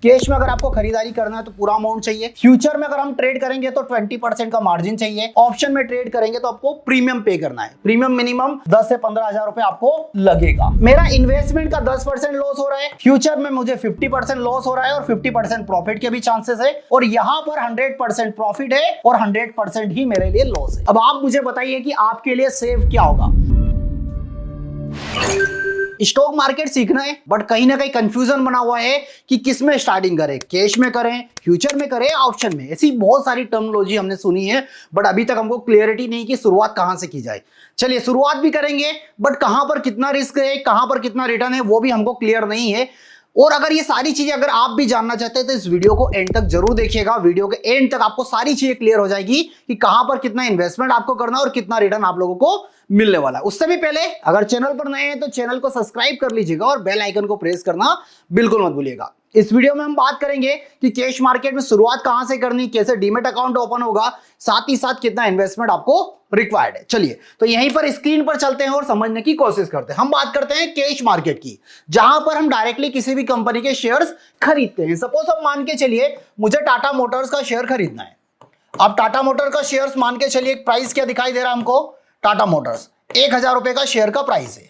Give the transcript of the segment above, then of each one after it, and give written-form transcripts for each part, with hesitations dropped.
Cash में अगर आपको खरीदारी करना है तो पूरा अमाउंट चाहिए। फ्यूचर में अगर हम ट्रेड करेंगे तो 20% का मार्जिन चाहिए। ऑप्शन में ट्रेड करेंगे तो आपको प्रीमियम पे करना है। प्रीमियम मिनिमम 10 से 15 हजार रुपए आपको लगेगा। मेरा इन्वेस्टमेंट का 10% लॉस हो रहा है, फ्यूचर में मुझे 50% लॉस हो रहा है और 50% प्रॉफिट के भी चांसेस है, और यहाँ पर 100% प्रॉफिट है और 100% ही मेरे लिए लॉस है। अब आप मुझे बताइए कि आपके लिए सेफ क्या होगा। स्टॉक मार्केट सीखना है, बट कहीं ना कहीं कंफ्यूजन बना हुआ है कि किस में स्टार्टिंग करें, कैश में करें, फ्यूचर में करें, ऑप्शन में। ऐसी बहुत सारी टर्मिनोलॉजी हमने सुनी है, बट अभी तक हमको क्लियरिटी नहीं कि शुरुआत कहां से की जाए। चलिए शुरुआत भी करेंगे, बट कहां पर कितना रिस्क है, कहां पर कितना रिटर्न है, वो भी हमको क्लियर नहीं है। और अगर ये सारी चीजें अगर आप भी जानना चाहते हैं तो इस वीडियो को एंड तक जरूर देखिएगा। वीडियो के एंड तक आपको सारी चीजें क्लियर हो जाएगी कि कहां पर कितना इन्वेस्टमेंट आपको करना है और कितना रिटर्न आप लोगों को मिलने वाला है। उससे भी पहले अगर चैनल पर नए हैं तो चैनल को सब्सक्राइब कर लीजिएगा और बेल आइकन को प्रेस करना बिल्कुल मत भूलिएगा। इस वीडियो में हम बात करेंगे कि कैश मार्केट में शुरुआत कहां से करनी, कैसे डीमैट अकाउंट ओपन होगा, साथ ही साथ कितना इन्वेस्टमेंट आपको रिक्वायर्ड है। चलिए तो यहीं पर स्क्रीन पर चलते हैं और समझने की कोशिश करते हैं। हम बात करते हैं कैश मार्केट की, जहां पर हम डायरेक्टली किसी भी कंपनी के शेयर्स खरीदते हैं। सपोज अब मान के चलिए मुझे टाटा मोटर्स का शेयर खरीदना है। अब टाटा मोटर का शेयर्स मान के चलिए, प्राइस क्या दिखाई दे रहा है हमको, टाटा मोटर्स 1000 रुपए का शेयर का प्राइस है।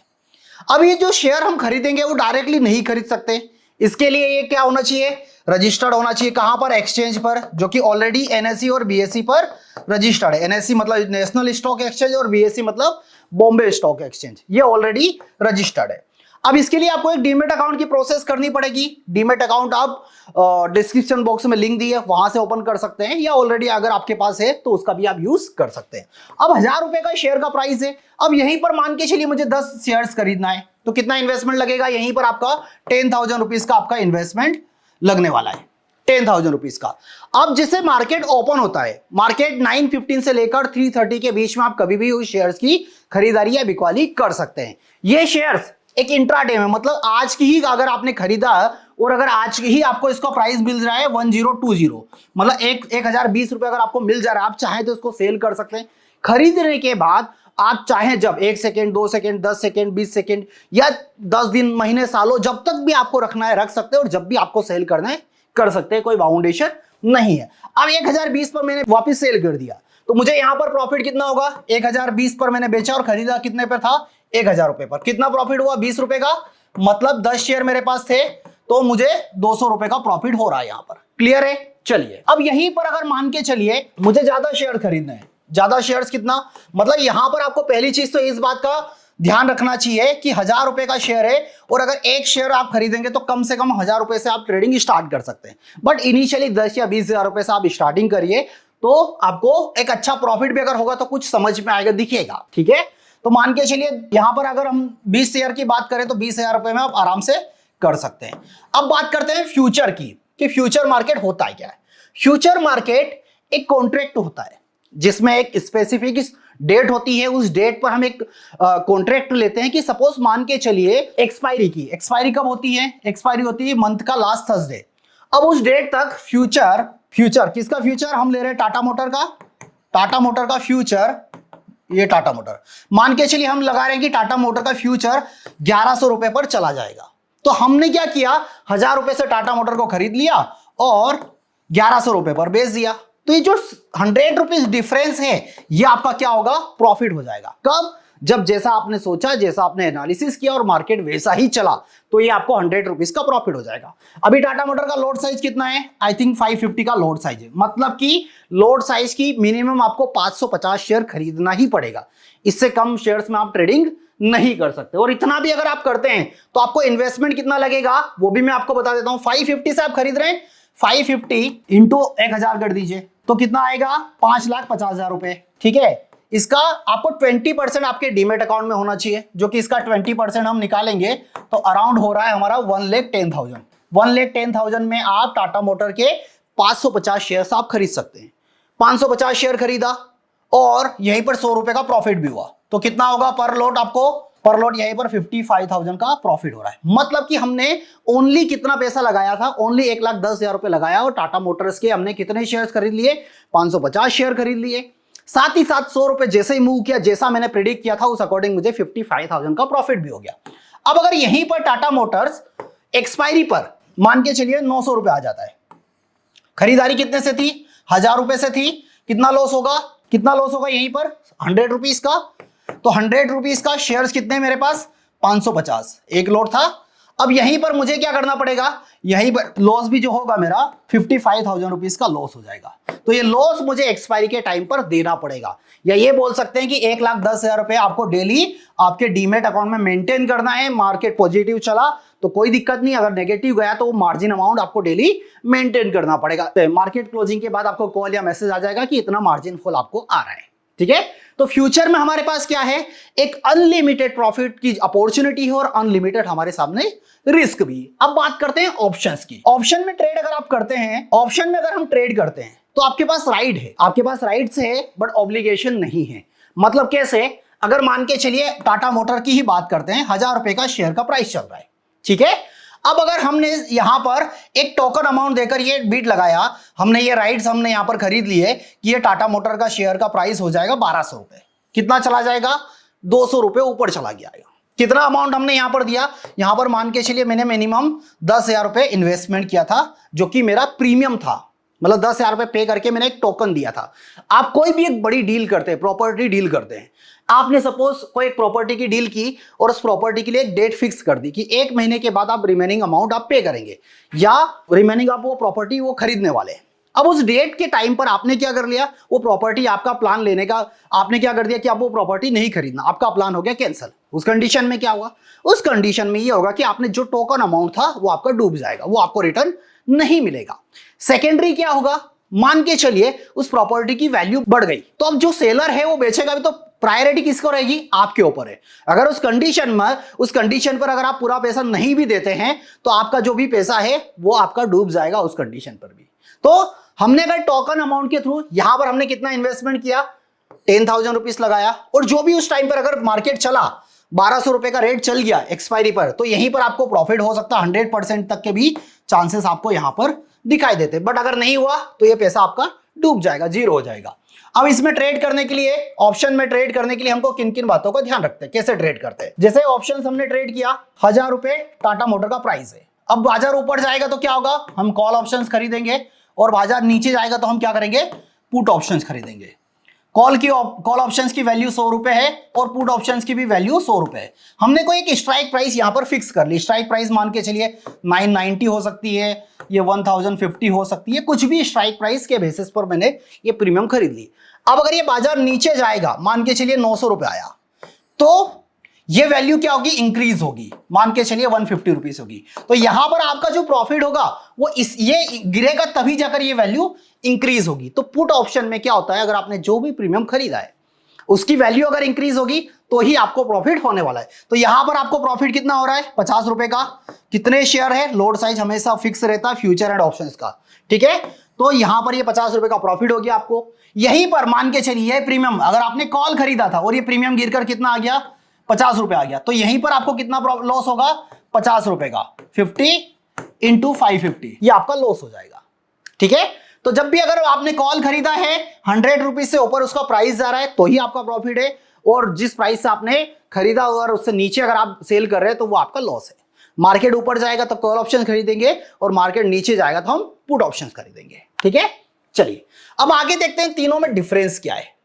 अब ये जो शेयर हम खरीदेंगे वो डायरेक्टली नहीं खरीद सकते। इसके लिए ये क्या होना चाहिए, रजिस्टर्ड होना चाहिए। कहां पर, एक्सचेंज पर, जो कि ऑलरेडी एनएसई और बीएसई पर रजिस्टर्ड है। एनएसई मतलब नेशनल स्टॉक एक्सचेंज और बीएसई मतलब बॉम्बे स्टॉक एक्सचेंज, ये ऑलरेडी रजिस्टर्ड है। अब इसके लिए आपको एक डीमैट अकाउंट की प्रोसेस करनी पड़ेगी। डीमैट अकाउंट आप डिस्क्रिप्शन बॉक्स में लिंक दी है, वहां से ओपन कर सकते हैं, या ऑलरेडी अगर आपके पास है तो उसका भी आप यूज कर सकते हैं। अब 1000 रुपए का शेयर का प्राइस है। अब यहीं पर मान के चलिए मुझे 10 शेयर्स खरीदना है, तो कितना इन्वेस्टमेंट लगेगा, यहीं पर आपका 10,000 रुपीज का आपका इन्वेस्टमेंट लगने वाला है, 10,000 रुपीज का। अब जैसे मार्केट ओपन होता है, मार्केट 9:15 से लेकर 3:30 के बीच में आप कभी भी उस शेयर्स की खरीदारी या बिकवाली कर सकते हैं। ये शेयर्स एक इंट्राडे में, मतलब आज की ही अगर आपने खरीदा और अगर आज की ही आपको इसका प्राइस मिल रहा है 1020, मतलब 1020 रुपए अगर आपको मिल जा रहा है, आप चाहें तो इसको सेल कर सकते हैं। खरीदने के बाद आप चाहें जब 1 सेकेंड, 2 सेकेंड, 10 सेकेंड, 20 सेकेंड या 10 दिन, महीने, सालों, जब तक भी आपको रखना है रख सकते हैं, और जब भी आपको सेल करना है कर सकते हैं, कोई बाउंडेशन नहीं है। अब 1020 पर मैंने वापस सेल कर दिया, तो मुझे यहां पर प्रॉफिट कितना होगा, 1020 पर मैंने बेचा और खरीदा कितने पर था, 1000 रुपए पर। कितना प्रॉफिट हुआ, 20 रुपए का, मतलब 10 शेयर मेरे पास थे तो मुझे 200 रुपए का प्रॉफिट हो रहा है यहां पर। क्लियर है। चलिए अब यहीं पर अगर मान के चलिए मुझे ज्यादा शेयर खरीदना है, ज्यादा शेयर्स कितना, मतलब यहां पर आपको पहली चीज तो इस बात का ध्यान रखना चाहिए कि 1000 रुपए का शेयर है और अगर एक शेयर आप खरीदेंगे तो कम से कम 1000 रुपए से आप ट्रेडिंग स्टार्ट कर सकते हैं। बट इनिशियली 10 या 20,000 रुपए से आप स्टार्टिंग करिए, तो आपको एक अच्छा प्रॉफिट भी अगर होगा तो कुछ समझ में आएगा, दिखेगा। ठीक है, तो मान के चलिए यहां पर अगर हम 20 शेयर की बात करें तो 20,000 रुपए में आप आराम से कर सकते हैं। अब बात करते हैं फ्यूचर की, कि फ्यूचर मार्केट होता है क्या है। फ्यूचर मार्केट एक कॉन्ट्रैक्ट होता है जिसमें एक स्पेसिफिक डेट होती है। उस डेट पर हम एक कॉन्ट्रैक्ट लेते हैं कि सपोज मान के चलिए एक्सपायरी की, एक्सपायरी कब होती है, एक्सपायरी होती है मंथ का लास्ट थर्सडे। अब उस डेट तक फ्यूचर किसका फ्यूचर हम ले रहे हैं, टाटा मोटर का, टाटा मोटर का फ्यूचर, ये टाटा मोटर मान के चलिए हम लगा रहे हैं कि टाटा मोटर का फ्यूचर 1100 रुपए पर चला जाएगा। तो हमने क्या किया, 1000 रुपए से टाटा मोटर को खरीद लिया और 1100 रुपए पर बेच दिया। तो ये जो 100 रुपीज डिफरेंस है ये आपका क्या होगा, प्रॉफिट हो जाएगा। कब, जब जैसा आपने सोचा, जैसा आपने एनालिसिस किया और मार्केट वैसा ही चला, तो ये आपको 100 रुपीज का प्रॉफिट हो जाएगा। अभी टाटा मोटर का लोड साइज कितना है, आई थिंक 550 का लोड साइज है, मतलब कि लोड साइज की मिनिमम आपको 550 शेयर खरीदना ही पड़ेगा। इससे कम शेयर्स में आप ट्रेडिंग नहीं कर सकते, और इतना भी अगर आप करते हैं तो आपको इन्वेस्टमेंट कितना लगेगा वो भी मैं आपको बता देता हूं। 550 से आप खरीद रहे हैं, 550 इंटू 1000 कर दीजिए तो कितना आएगा, 5,50,000 रुपए। ठीक है, इसका आपको 20% आपके डीमैट अकाउंट में होना चाहिए, जो कि इसका 20% हम निकालेंगे तो अराउंड हो रहा है हमारा 1,10,000। 1,10,000 में आप टाटा मोटर के 550 शेयर आप खरीद सकते हैं। 550 शेयर खरीदा और यहीं पर 100 रुपए का प्रॉफिट भी हुआ, तो कितना होगा पर लॉट, आपको पर लॉट यहीं पर 55,000 का प्रॉफिट हो रहा है। मतलब कि हमने ओनली कितना पैसा लगाया था, ओनली 1,10,000 रुपए लगाया और टाटा मोटर्स के हमने कितने शेयर्स खरीद लिए, 550 शेयर खरीद लिए। साथ ही साथ 100 रुपए जैसे ही मूव किया, जैसा मैंने प्रिडिक्ट किया था उस अकॉर्डिंग मुझे 55,000 का प्रॉफिट भी हो गया। अब अगर यहीं पर टाटा मोटर्स एक्सपायरी पर मान के चलिए 900 रुपए आ जाता है। खरीदारी कितने से थी? 1000 रुपए से थी। कितना लॉस होगा? कितना लॉस होगा यहीं पर? 100 रुपीज का। तो 100 रुपीज का शेयर्स कितने मेरे पास? 550। एक लॉट था। अब यहीं पर मुझे क्या करना पड़ेगा? यहीं पर लॉस भी जो होगा मेरा 55,000 रुपीज का लॉस हो जाएगा। तो ये लॉस मुझे एक्सपायरी के टाइम पर देना पड़ेगा, या ये बोल सकते हैं कि 1,10,000 रुपए आपको डेली आपके डीमेट अकाउंट में मेंटेन करना है। मार्केट पॉजिटिव चला तो कोई दिक्कत नहीं, अगर नेगेटिव गया तो मार्जिन अमाउंट आपको डेली मेंटेन करना पड़ेगा। तो मार्केट क्लोजिंग के बाद आपको कॉल या मैसेज आ जाएगा कि इतना मार्जिन फॉल आपको आ रहा है। ठीक है, तो फ्यूचर में हमारे पास क्या है? एक अनलिमिटेड प्रॉफिट की अपॉर्चुनिटी है और अनलिमिटेड हमारे सामने रिस्क भी। अब बात करते हैं ऑप्शंस की। ऑप्शन में ट्रेड अगर आप करते हैं, ऑप्शन में अगर हम ट्रेड करते हैं तो आपके पास राइट है, आपके पास राइट्स है, बट ऑब्लिगेशन नहीं है। मतलब कैसे? अगर मान के चलिए टाटा मोटर की ही बात करते हैं, 1000 रुपए का शेयर का प्राइस चल रहा है। ठीक है, अब अगर हमने यहां पर एक टोकन अमाउंट देकर ये बीट लगाया, हमने ये राइट्स हमने यहां पर खरीद लिए कि ये टाटा मोटर का शेयर का प्राइस हो जाएगा 1200 रुपए। कितना चला जाएगा? 200 रुपए ऊपर चला गया। कितना अमाउंट हमने यहां पर दिया? यहां पर मान के चलिए मैंने मिनिमम 10,000 रुपए इन्वेस्टमेंट किया था, जो कि मेरा प्रीमियम था। मतलब 10,000 रुपए पे करके मैंने एक टोकन दिया था। आप कोई भी एक बड़ी डील करते हैं, प्रॉपर्टी डील करते हैं, आपने सपोज कोई एक प्रॉपर्टी की डील की और उस प्रॉपर्टी के लिए एक डेट फिक्स कर दी कि 1 महीने के बाद आप रिमेनिंग अमाउंट आप पे करेंगे, या रिमेनिंग आप वो प्रॉपर्टी वो खरीदने वाले हैं। अब उस डेट के टाइम पर आपने क्या कर लिया? वो प्रॉपर्टी आपका प्लान लेने का आपने क्या कर दिया कि आप वो प्रॉपर्टी नहीं खरीदना, आपका प्लान हो गया कैंसिल। उस कंडीशन में क्या होगा? उस कंडीशन में ये होगा कि आपने जो टोकन अमाउंट था वो आपका डूब जाएगा, वो आपको रिटर्न नहीं मिलेगा। सेकेंडरी क्या होगा? मान के चलिए उस प्रॉपर्टी की वैल्यू बढ़ गई, तो अब जो सेलर है वो बेचेगा भी, तो प्रायोरिटी किसको रहेगी? आपके ऊपर है। अगर उस कंडीशन पर अगर आप पूरा पैसा नहीं भी देते हैं तो आपका जो भी पैसा है वो आपका डूब जाएगा उस कंडीशन पर भी। तो हमने अगर टोकन अमाउंट के थ्रू यहां पर हमने कितना इन्वेस्टमेंट किया? 10,000 रुपीज लगाया, और जो भी उस टाइम पर अगर मार्केट चला 1200 रुपए का रेट चल गया एक्सपायरी पर, तो यहीं पर आपको प्रॉफिट हो सकता है। 100% तक के भी चांसेस आपको यहां पर दिखाई देते। बट अगर नहीं हुआ तो ये पैसा आपका डूब जाएगा, जीरो हो जाएगा। अब इसमें ट्रेड करने के लिए, ऑप्शन में ट्रेड करने के लिए हमको किन किन बातों का ध्यान रखते हैं, कैसे ट्रेड करते हैं? जैसे ऑप्शन हमने ट्रेड किया, 1000 रुपए टाटा मोटर का प्राइस है। अब बाजार ऊपर जाएगा तो क्या होगा? हम कॉल ऑप्शन खरीदेंगे, और बाजार नीचे जाएगा तो हम क्या करेंगे? पुट ऑप्शंस खरीदेंगे। कॉल ऑप्शंस की वैल्यू 100 रुपए है और पुट ऑप्शंस की भी वैल्यू 100 रुपए है। हमने कोई एक स्ट्राइक प्राइस यहां पर फिक्स कर ली। स्ट्राइक प्राइस मान के चलिए 990 हो सकती है, ये 1050 हो सकती है, कुछ भी स्ट्राइक प्राइस के बेसिस पर मैंने ये प्रीमियम खरीद ली। अब अगर ये बाजार नीचे जाएगा, मान के चलिए 900 रुपए आया, तो ये वैल्यू क्या होगी? इंक्रीज होगी, मान के चलिए 150 रुपीज होगी। तो यहां पर आपका जो प्रॉफिट होगा वो ये गिरेगा, तभी जाकर ये वैल्यू इंक्रीज होगी। तो पुट ऑप्शन में क्या होता है? अगर आपने जो भी प्रीमियम खरीदा है उसकी वैल्यू अगर इंक्रीज होगी तो ही आपको प्रॉफिट होने वाला है। तो यहां पर आपको प्रॉफिट कितना हो रहा है? 50 रुपए का। कितने शेयर है? लोड साइज हमेशा फिक्स रहता है फ्यूचर एंड ऑप्शंस का। ठीक है, तो यहां पर ये 50 रुपए का प्रॉफिट हो गया आपको। यहीं पर मान के चलिए प्रीमियम अगर आपने कॉल खरीदा था और ये प्रीमियम गिरकर कितना आ गया? 50 रुपए आ गया, तो यहीं पर आपको कितना लॉस होगा? 50 रुपए का 50 इंटू 550, ये आपका लॉस हो जाएगा। ठीक है, तो जब भी अगर आपने कॉल खरीदा है 100 रुपीज से ऊपर उसका प्राइस जा रहा है तो ही आपका प्रॉफिट है, और जिस प्राइस से आपने खरीदा और उससे नीचे अगर आप सेल कर रहे हैं तो वो आपका लॉस है। मार्केट ऊपर जाएगा तो कॉल ऑप्शन खरीदेंगे, और मार्केट नीचे जाएगा तो हम पुट ऑप्शन खरीदेंगे। ठीक है, चलिए अब आगे देखते हैं तीनों में डिफरेंस क्या है,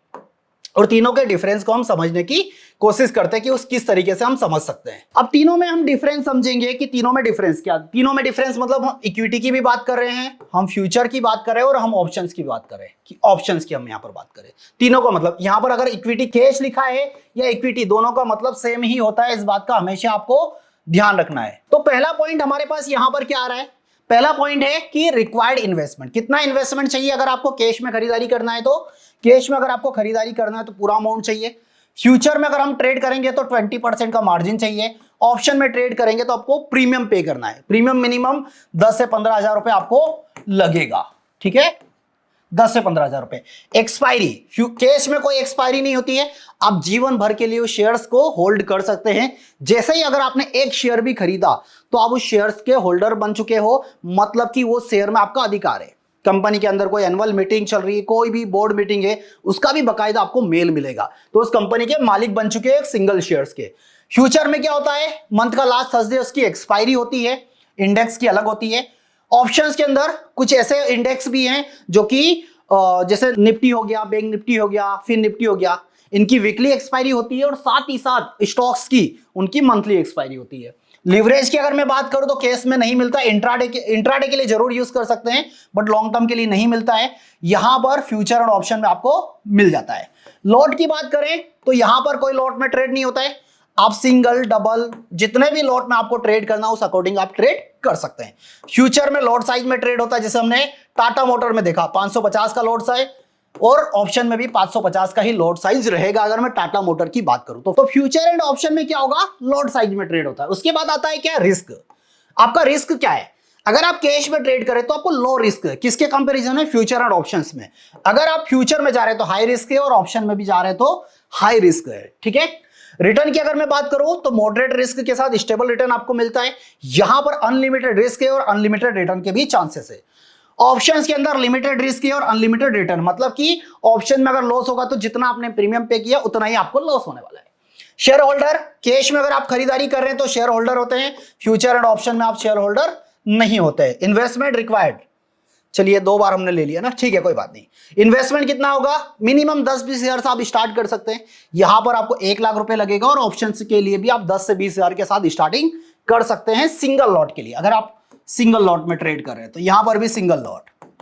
और तीनों के डिफरेंस को हम समझने की कोशिश करते हैं कि उस किस तरीके से हम समझ सकते हैं। अब तीनों में हम डिफरेंस समझेंगे कि तीनों में डिफरेंस क्या। तीनों में डिफरेंस मतलब हम इक्विटी की भी बात कर रहे हैं, हम फ्यूचर की बात कर रहे हैं, और हम ऑप्शंस की बात कर रहे हैं कि ऑप्शंस की हम यहां पर बात करें। तीनों का मतलब यहां पर अगर इक्विटी कैश लिखा है या इक्विटी, दोनों का मतलब सेम ही होता है। इस बात का हमेशा आपको ध्यान रखना है। तो पहला पॉइंट हमारे पास यहां पर क्या आ रहा है? पहला पॉइंट है कि रिक्वायर्ड इन्वेस्टमेंट। कितना इन्वेस्टमेंट चाहिए अगर आपको कैश में खरीदारी करना है? तो कैश में अगर आपको खरीदारी करना है तो पूरा अमाउंट चाहिए। फ्यूचर में अगर हम ट्रेड करेंगे तो 20% का मार्जिन चाहिए। ऑप्शन में ट्रेड करेंगे तो आपको प्रीमियम पे करना है। प्रीमियम मिनिमम 10 से 15,000 रुपए आपको लगेगा। ठीक है, 10 से 15,000 रुपए। एक्सपायरी, कैश में कोई एक्सपायरी नहीं होती है, आप जीवन भर के लिए उस शेयर्स को होल्ड कर सकते हैं। जैसे ही अगर आपने एक शेयर भी खरीदा तो आप उस शेयर्स के होल्डर बन चुके हो, मतलब कि वो शेयर में आपका अधिकार है। कंपनी के अंदर कोई एनुअल मीटिंग चल रही है, कोई भी बोर्ड मीटिंग है, उसका भी बकायदा आपको मेल मिलेगा, तो उस कंपनी के मालिक बन चुके हैं सिंगल शेयर्स के। फ्यूचर में क्या होता है? मंथ का लास्ट थर्सडे उसकी एक्सपायरी होती है। इंडेक्स की अलग होती है। ऑप्शंस के अंदर कुछ ऐसे इंडेक्स भी हैं जो कि जैसे निफ्टी हो गया, बैंक निफ्टी हो गया, फिर निफ्टी हो गया, इनकी वीकली एक्सपायरी होती है और साथ ही साथ स्टॉक्स की उनकी मंथली एक्सपायरी होती है। लिवरेज की अगर मैं बात करूं तो केस में नहीं मिलता, इंट्राडे के लिए जरूर यूज कर सकते हैं बट लॉन्ग टर्म के लिए नहीं मिलता है। यहां पर फ्यूचर और ऑप्शन में आपको मिल जाता है। लॉट की बात करें तो यहां पर कोई लॉट में ट्रेड नहीं होता है, आप सिंगल डबल जितने भी लॉट में आपको ट्रेड करना उस अकॉर्डिंग आप ट्रेड कर सकते हैं। फ्यूचर में लॉट साइज में ट्रेड होता है, जैसे हमने टाटा मोटर में देखा 550 का लॉट साइज, और ऑप्शन में भी 550 का ही लॉट साइज रहेगा अगर मैं टाटा मोटर की बात करूं तो फ्यूचर एंड ऑप्शन में क्या होगा, लॉट साइज में ट्रेड होता है। उसके बाद आता है क्या, रिस्क। आपका रिस्क क्या है, अगर आप कैश में ट्रेड करें तो आपको लो रिस्क है, किसके कंपैरिजन में, फ्यूचर एंड ऑप्शंस में। अगर आप फ्यूचर में जा रहे हैं तो हाई रिस्क है और ऑप्शन में भी जा रहे हैं तो हाई रिस्क है, ठीक है। रिटर्न की अगर मैं बात करूं तो मॉडरेट रिस्क के साथ स्टेबल रिटर्न आपको मिलता है। यहां पर अनलिमिटेड रिस्क है और अनलिमिटेड रिटर्न के भी चांसेस है। ऑप्शंस के अंदर लिमिटेड रिस्क है और अनलिमिटेड रिटर्न, मतलब कि ऑप्शन में अगर लॉस होगा तो जितना आपने प्रीमियम पे किया उतना ही आपको लॉस होने वाला है। शेयर होल्डर, कैश में अगर आप खरीदारी कर रहे हैं तो शेयर होल्डर होते हैं, फ्यूचर एंड ऑप्शन में आप शेयर होल्डर नहीं होते। इन्वेस्टमेंट रिक्वायर्ड, चलिए 2 बार हमने ले लिया ना, ठीक है कोई बात नहीं। इन्वेस्टमेंट कितना होगा, मिनिमम 10-20 हजार से आप स्टार्ट कर सकते हैं। यहां पर आपको 1 लाख रुपए लगेगा और ऑप्शन के लिए भी आप 10 से 20 हजार के साथ स्टार्टिंग कर सकते हैं सिंगल लॉट के लिए, अगर आप सिंगल लॉट में ट्रेड कर रहे हैं तो यहां पर भी सिंगल लॉट,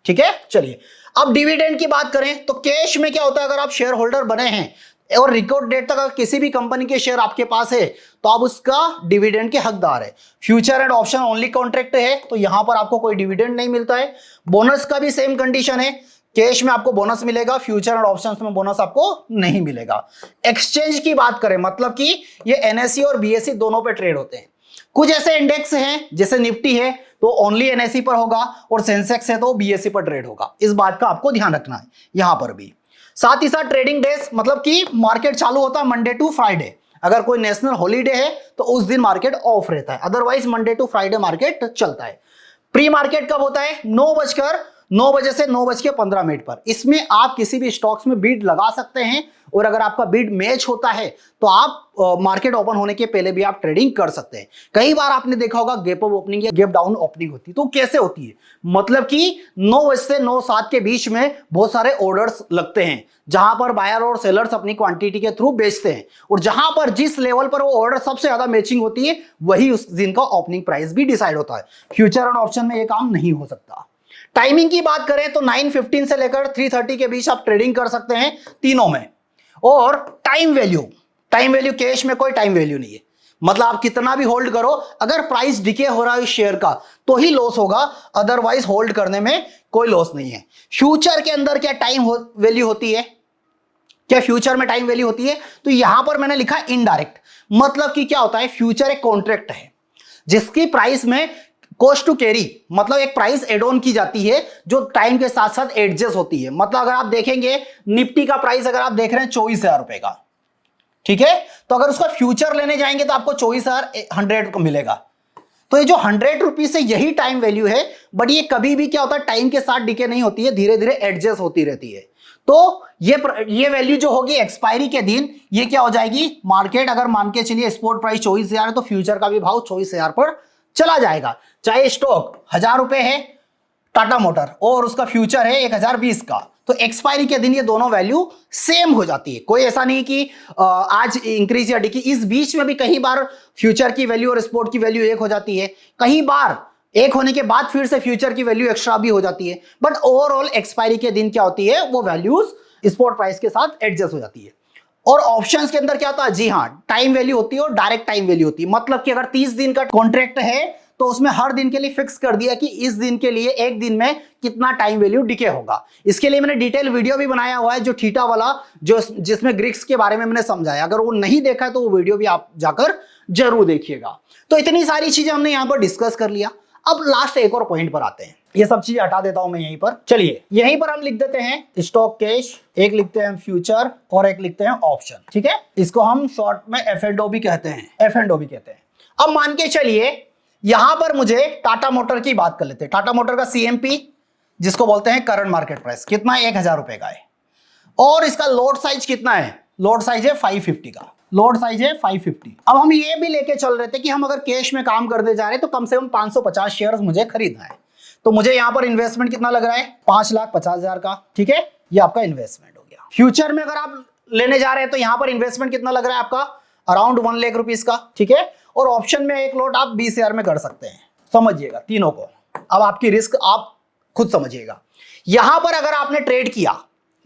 ठीक है। चलिए अब डिविडेंड की बात करें तो कैश में क्या होता है, अगर आप शेयर होल्डर बने हैं और रिकॉर्ड डेट तक अगर किसी भी कंपनी के शेयर आपके पास है तो आप उसका डिविडेंड के हकदार है। Future and option only contract है तो यहां पर आपको कोई डिविडेंड नहीं मिलता है। बोनस का भी सेम कंडीशन है, कैश में आपको बोनस मिलेगा, फ्यूचर एंड ऑप्शंस में बोनस आपको नहीं मिलेगा। एक्सचेंज की बात करें मतलब कि ये एनएसई और बीएसई दोनों पे ट्रेड होते हैं। कुछ ऐसे इंडेक्स हैं जैसे निफ्टी है तो ओनली एनएसई पर होगा और सेंसेक्स है तो बीएसई पर ट्रेड होगा, इस बात का आपको ध्यान रखना है यहां पर भी। साथ ही साथ ट्रेडिंग डेज, मतलब कि मार्केट चालू होता है मंडे टू फ्राइडे, अगर कोई नेशनल हॉलीडे है तो उस दिन मार्केट ऑफ रहता है, otherwise Monday to Friday market चलता है। प्री मार्केट कब होता है, 9 बजे से 9:15 पर। इसमें आप किसी भी स्टॉक्स में बीड लगा सकते हैं और अगर आपका बीड मैच होता है तो आप मार्केट ओपन होने के पहले भी आप ट्रेडिंग कर सकते हैं। कई बार आपने देखा होगा गैप अप ओपनिंग या गैप डाउन ओपनिंग होती है, तो कैसे होती है, मतलब कि 9 बजे से 9:07 के बीच में बहुत सारे ऑर्डर्स लगते हैं जहां पर बायर और सेलर्स अपनी क्वांटिटी के थ्रू बेचते हैं और जहां पर जिस लेवल पर वो ऑर्डर सबसे ज्यादा मैचिंग होती है वही उस दिन का ओपनिंग प्राइस भी डिसाइड होता है। फ्यूचर एंड ऑप्शन में ये काम नहीं हो सकता। टाइमिंग की बात करें तो 9:15 से लेकर 3:30 के बीच आप ट्रेडिंग कर सकते हैं तीनों में। और टाइम वैल्यू कैश में कोई टाइम वैल्यू नहीं है, मतलब आप कितना भी होल्ड करो अगर प्राइस डिके हो रहा है शेयर का तो ही लॉस होगा, अदरवाइज होल्ड करने में कोई लॉस नहीं है। फ्यूचर के अंदर क्या टाइम वैल्यू होती है, क्या फ्यूचर में टाइम वैल्यू होती है, तो यहां पर मैंने लिखा इनडायरेक्ट, मतलब कि क्या होता है, फ्यूचर एक कॉन्ट्रैक्ट है जिसकी प्राइस में कॉस्ट टू कैरी, मतलब एक प्राइस एड ऑन की जाती है जो टाइम के साथ साथ एडजस्ट होती है। मतलब अगर आप देखेंगे निफ्टी का प्राइस अगर आप देख रहे हैं 24,000 रुपए का, ठीक है, तो अगर उसका फ्यूचर लेने जाएंगे तो आपको 24,100 को मिलेगा। तो ये जो 100 रुपीज से यही टाइम वैल्यू है, बट ये कभी भी क्या होता है टाइम के साथ डिके नहीं होती है, धीरे धीरे एडजस्ट होती रहती है। तो ये वैल्यू जो होगी एक्सपायरी के दिन ये क्या हो जाएगी, मार्केट अगर मान के चलिए स्पॉट प्राइस 24,000 है तो फ्यूचर का भी भाव 24,000 पर चला जाएगा। चाहे स्टॉक 1,000 रुपए है टाटा मोटर और उसका फ्यूचर है 1,020 का, तो एक्सपायरी के दिन ये दोनों वैल्यू सेम हो जाती है। कोई ऐसा नहीं कि आज इंक्रीज या डिक्रीज, इस बीच में भी कई बार फ्यूचर की वैल्यू और स्पॉट की वैल्यू एक हो जाती है, कई बार एक होने के बाद फिर से फ्यूचर की वैल्यू एक्स्ट्रा भी हो जाती है, बट ओवरऑल एक्सपायरी के दिन क्या होती है, वो वैल्यूज स्पॉट प्राइस के साथ एडजस्ट हो जाती है। और ऑप्शंस के अंदर क्या होता है, जी हाँ, टाइम वैल्यू होती है और डायरेक्ट टाइम वैल्यू होती है। मतलब कि अगर 30 दिन का कॉन्ट्रैक्ट है तो उसमें हर दिन के लिए फिक्स कर दिया कि इस दिन के लिए एक दिन में कितना टाइम वैल्यू डिके होगा। इसके लिए मैंने डिटेल वीडियो भी बनाया हुआ है जो थीटा वाला, जो जिसमें ग्रिक्स के बारे में मैंने समझाया, अगर वो नहीं देखा है तो वो वीडियो भी आप जाकर जरूर देखिएगा। तो इतनी सारी चीजें हमने यहां पर डिस्कस कर लिया। अब लास्ट एक और पॉइंट पर आते हैं, ये सब चीजें हटा देता हूं मैं यहीं पर। चलिए यहीं पर हम लिख देते हैं स्टॉक कैश, एक लिखते हैं फ्यूचर और एक लिखते हैं ऑप्शन, ठीक है। इसको हम शॉर्ट में F&O भी कहते हैं, F&O भी कहते हैं। अब मान के चलिए यहां पर मुझे टाटा मोटर की बात कर लेते हैं। टाटा मोटर का CMP जिसको बोलते हैं करंट मार्केट प्राइस कितना है, 1,000 रुपए का है और इसका लोड साइज कितना है, लोड साइज है 550 का। लोड साइज है 550। अब हम ये भी लेके चल रहे थे कि हम अगर कैश में काम करने जा रहे हैं तो कम से कम 550 शेयर्स मुझे खरीदना है। तो मुझे यहां पर इन्वेस्टमेंट कितना लग रहा है, 5,50,000 का। ठीक है, ये आपका इन्वेस्टमेंट हो गया। फ्यूचर में अगर आप लेने जा रहे हैं तो यहां पर इन्वेस्टमेंट कितना लग रहा है आपका, अराउंड 1 लाख रुपीज का। ठीक है, और ऑप्शन में एक लॉट आप 20,000 में कर सकते हैं। समझिएगा तीनों को। अब आपकी रिस्क आप खुद समझिएगा। यहां पर अगर आपने ट्रेड किया,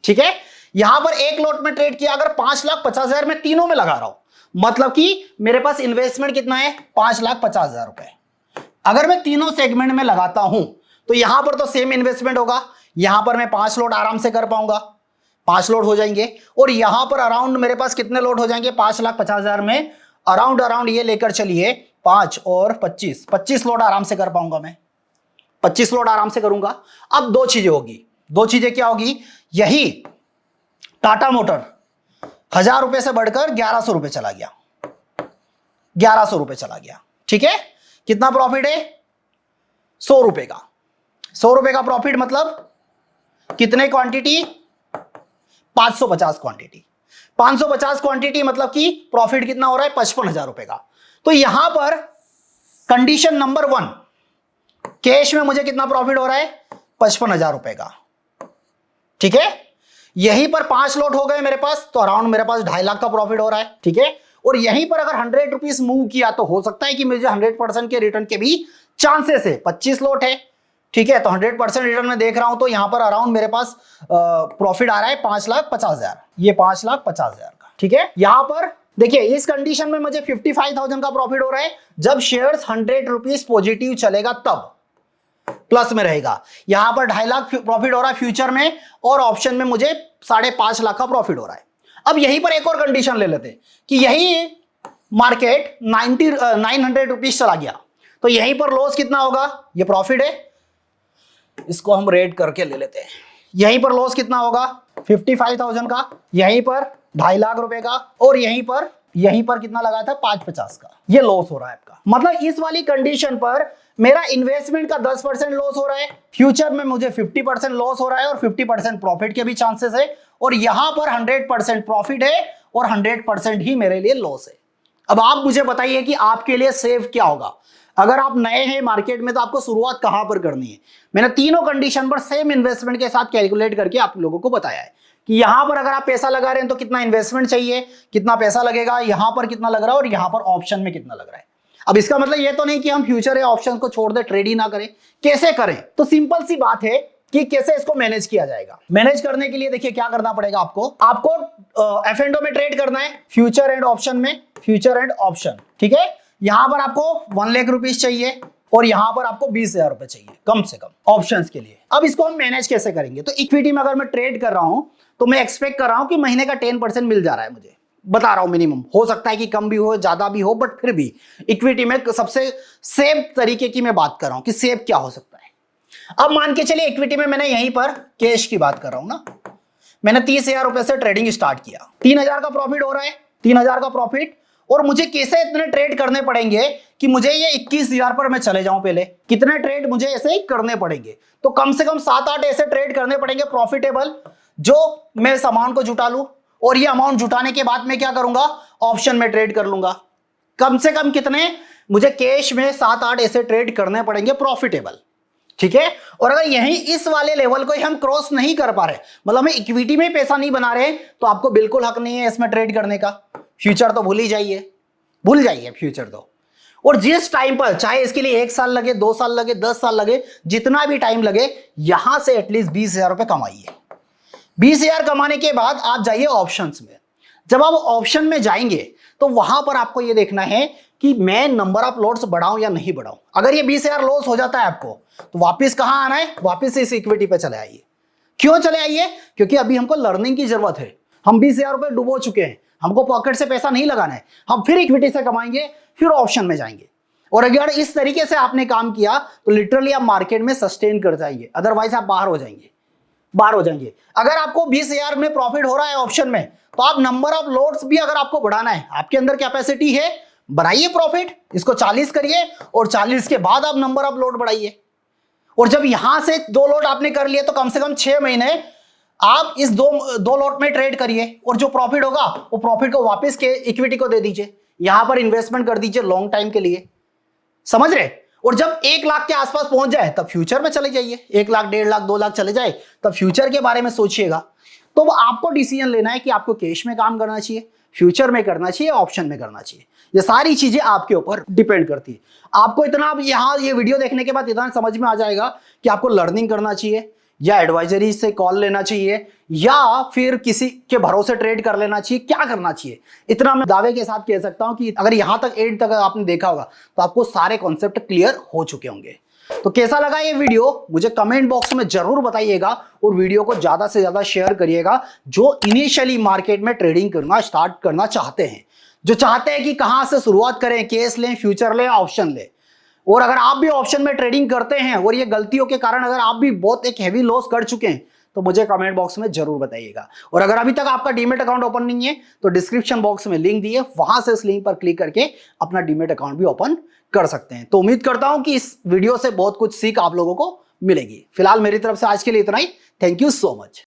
ठीक है, यहां पर एक लॉट में ट्रेड किया, अगर 5,50,000 में तीनों में लगा रहा हूं, मतलब कि मेरे पास इन्वेस्टमेंट कितना है, 5,50,000 रुपए। अगर मैं तीनों सेगमेंट में लगाता हूं तो यहां पर तो सेम इन्वेस्टमेंट होगा। यहां पर मैं 5 लॉट आराम से कर पाऊंगा, 5 लॉट हो जाएंगे। और यहां पर अराउंड मेरे पास कितने लॉट हो जाएंगे, 5,50,000 में अराउंड ये लेकर चलिए 5 और 25 लॉट आराम से कर पाऊंगा मैं, 25 लॉट आराम से करूंगा। अब दो चीजें होगी, दो चीजें क्या होगी, यही टाटा मोटर 1,000 रुपए से बढ़कर 1,100 रुपए चला गया, 1,100 रुपए चला गया। ठीक है, कितना प्रॉफिट है, 100 रुपए का। 100 रुपए का प्रॉफिट मतलब कितने क्वांटिटी, 550 क्वांटिटी। 550 क्वांटिटी मतलब कि प्रॉफिट कितना हो रहा है, 55,000 रुपए का। तो यहां पर कंडीशन नंबर 1, कैश में मुझे कितना प्रॉफिट हो रहा है, 55,000 रुपए का। ठीक है, यहीं पर 5 लॉट हो गए मेरे पास, तो अराउंड मेरे पास 2.5 लाख का प्रॉफिट हो रहा है। ठीक है, और यहीं पर अगर 100 रुपीज मूव किया तो हो सकता है कि मुझे 100% के रिटर्न के भी चांसेस है। 25 लॉट है, ठीक है, तो 100% रिटर्न में देख रहा हूं तो यहां पर अराउंड मेरे पास प्रॉफिट आ रहा है 5,50,000, ये 5,50,000 का। ठीक है, यहां पर देखिए इस कंडीशन में मुझे 55,000 का प्रॉफिट हो रहा है। जब शेयर्स 100 रुपीज पॉजिटिव चलेगा तब प्लस में रहेगा। यहां पर 2.5 लाख प्रॉफिट हो रहा है फ्यूचर में, और ऑप्शन में मुझे 5.5 लाख का प्रॉफिट हो रहा है। अब यहीं पर एक और कंडीशन ले लेते हैं कि यही मार्केट 900 रुपीज चला गया, तो यहीं पर लॉस कितना होगा, ये प्रॉफिट है, इसको हम रेट करके ले लेते हैं। यहीं पर लॉस कितना होगा, 55,000 का, यहीं पर 2.5 लाख रुपए का, और यहीं पर कितना लगा था, 550 का। ये लॉस हो रहा है आपका। मतलब इस वाली कंडीशन पर मेरा इन्वेस्टमेंट का 10% लॉस हो रहा है, फ्यूचर में मुझे 50% लॉस हो रहा है और 50% प्रॉफिट के भी चांसेस है, और यहां पर 100% प्रॉफिट है और 100% ही मेरे लिए लॉस है। अब आप मुझे बताइए कि आपके लिए सेफ क्या होगा। अगर आप नए हैं मार्केट में तो आपको शुरुआत कहां पर करनी है। मैंने तीनों कंडीशन पर सेम इन्वेस्टमेंट के साथ कैलकुलेट करके आप लोगों को बताया है कि यहां पर अगर आप पैसा लगा रहे हैं तो कितना इन्वेस्टमेंट चाहिए, कितना पैसा लगेगा, यहां पर कितना लग रहा है और यहां पर ऑप्शन में कितना लग रहा है। अब इसका मतलब ये तो नहीं कि हम फ्यूचर या ऑप्शन को छोड़ दे, ट्रेड ही ना करें। कैसे करें, तो सिंपल सी बात है कि कैसे इसको मैनेज किया जाएगा। मैनेज करने के लिए देखिए क्या करना पड़ेगा आपको F&O में ट्रेड करना है, फ्यूचर एंड ऑप्शन में, फ्यूचर एंड ऑप्शन। ठीक है, यहां पर आपको 1 लाख रुपीज चाहिए और यहां पर आपको 20,000 रुपए चाहिए कम से कम ऑप्शंस के लिए। अब इसको हम मैनेज कैसे करेंगे, तो इक्विटी में अगर मैं ट्रेड कर रहा हूं तो मैं एक्सपेक्ट कर रहा हूं कि महीने का 10% मिल जा रहा है, मुझे बता रहा हूं मिनिमम, हो सकता है कि कम भी हो ज्यादा भी हो, बट फिर भी इक्विटी में सबसे सेफ तरीके की मैं बात कर रहा हूं कि सेफ क्या हो सकता है। अब मान के चलिए इक्विटी में मैंने यहीं पर कैश की बात कर रहा हूं ना, मैंने 30,000 रुपए से ट्रेडिंग स्टार्ट किया, 3,000 का प्रॉफिट हो रहा है, 3,000 का प्रॉफिट। और मुझे कैसे इतने ट्रेड करने पड़ेंगे कि मुझे ये 21,000 पर मैं चले जाऊं, पहले कितने ट्रेड मुझे ऐसे ही करने पड़ेंगे, तो कम से कम 7-8 ऐसे ट्रेड करने पड़ेंगे प्रॉफिटेबल, जो मैं सामान को जुटा लूं, और ये अमाउंट जुटाने के बाद मैं क्या करूंगा, ऑप्शन में ट्रेड कर लूंगा। कम से कम कितने, मुझे कैश में 7-8 ऐसे ट्रेड करने पड़ेंगे प्रॉफिटेबल। ठीक है, और अगर यही इस वाले लेवल को हम क्रॉस नहीं कर पा रहे, मतलब हम इक्विटी में पैसा नहीं बना रहे, तो आपको बिल्कुल हक नहीं है इसमें ट्रेड करने का। फ्यूचर तो भूल ही जाइए, भूल जाइए फ्यूचर तो। और जिस टाइम पर, चाहे इसके लिए 1 साल लगे, 2 साल लगे, 10 साल लगे, जितना भी टाइम लगे, यहां से एटलीस्ट 20,000 रुपए कमाइए। 20,000 कमाने के बाद आप जाइए ऑप्शंस में। जब आप ऑप्शन में जाएंगे तो वहां पर आपको यह देखना है कि मैं नंबर ऑफ लॉट्स बढ़ाऊं या नहीं बढ़ाऊं। अगर ये 20,000 लॉस हो जाता है आपको, तो वापस कहां आना है, वापस इस इक्विटी पे चले आइए। क्यों चले आइए, क्योंकि अभी हमको लर्निंग की जरूरत है। हम 20,000 रुपए डुबो चुके हैं, हमको पॉकेट से पैसा नहीं लगाना है, हम फिर इक्विटी से कमाएंगे, फिर ऑप्शन में जाएंगे। और अगर इस तरीके से आपने काम किया तो लिटरली आप मार्केट में सस्टेन कर जाइए, अदरवाइज आप बाहर हो जाएंगे। अगर आपको 20,000 में प्रॉफिट हो रहा है ऑप्शन में, तो आप नंबर ऑफ लॉट्स भी अगर आपको बढ़ाना है, आपके अंदर कैपेसिटी है, बढ़ाइए प्रॉफिट, इसको 40 करिए, और 40 के बाद आप नंबर ऑफ लॉट बढ़ाइए। और जब यहां से 2 लॉट आपने कर लिए तो कम से कम 6 महीने आप इस दो दो लॉट में ट्रेड करिए और जो प्रॉफिट होगा वो प्रॉफिट को वापस के इक्विटी को दे दीजिए, यहां पर इन्वेस्टमेंट कर दीजिए लॉन्ग टाइम के लिए, समझ रहे। और जब 1 लाख के आसपास पहुंच जाए तब फ्यूचर में चले जाइए, 1 लाख 1.5 लाख 2 लाख चले जाए तब फ्यूचर के बारे में सोचिएगा। तो वो आपको डिसीजन लेना है कि आपको कैश में काम करना चाहिए, फ्यूचर में करना चाहिए, ऑप्शन में करना चाहिए। ये सारी चीजें आपके ऊपर डिपेंड करती है। आपको इतना यहां ये वीडियो देखने के बाद इतना समझ में आ जाएगा कि आपको लर्निंग करना चाहिए या एडवाइजरी से कॉल लेना चाहिए या फिर किसी के भरोसे ट्रेड कर लेना चाहिए, क्या करना चाहिए। इतना मैं दावे के साथ कह सकता हूं कि अगर यहां तक एंड तक आपने देखा होगा तो आपको सारे कॉन्सेप्ट क्लियर हो चुके होंगे। तो कैसा लगा ये वीडियो मुझे कमेंट बॉक्स में जरूर बताइएगा और वीडियो को ज्यादा से ज्यादा शेयर करिएगा जो इनिशियली मार्केट में ट्रेडिंग करना स्टार्ट करना चाहते हैं, जो चाहते हैं कि कहां से शुरुआत करें, केस लें, फ्यूचर लें, ऑप्शन लें। और अगर आप भी ऑप्शन में ट्रेडिंग करते हैं और ये गलतियों के कारण अगर आप भी बहुत एक हैवी लॉस कर चुके हैं तो मुझे कमेंट बॉक्स में जरूर बताइएगा। और अगर अभी तक आपका डीमेट अकाउंट ओपन नहीं है तो डिस्क्रिप्शन बॉक्स में लिंक दिए, वहां से इस लिंक पर क्लिक करके अपना डीमेट अकाउंट भी ओपन कर सकते हैं। तो उम्मीद करता हूं कि इस वीडियो से बहुत कुछ सीख आप लोगों को मिलेगी। फिलहाल मेरी तरफ से आज के लिए इतना ही। Thank you so much.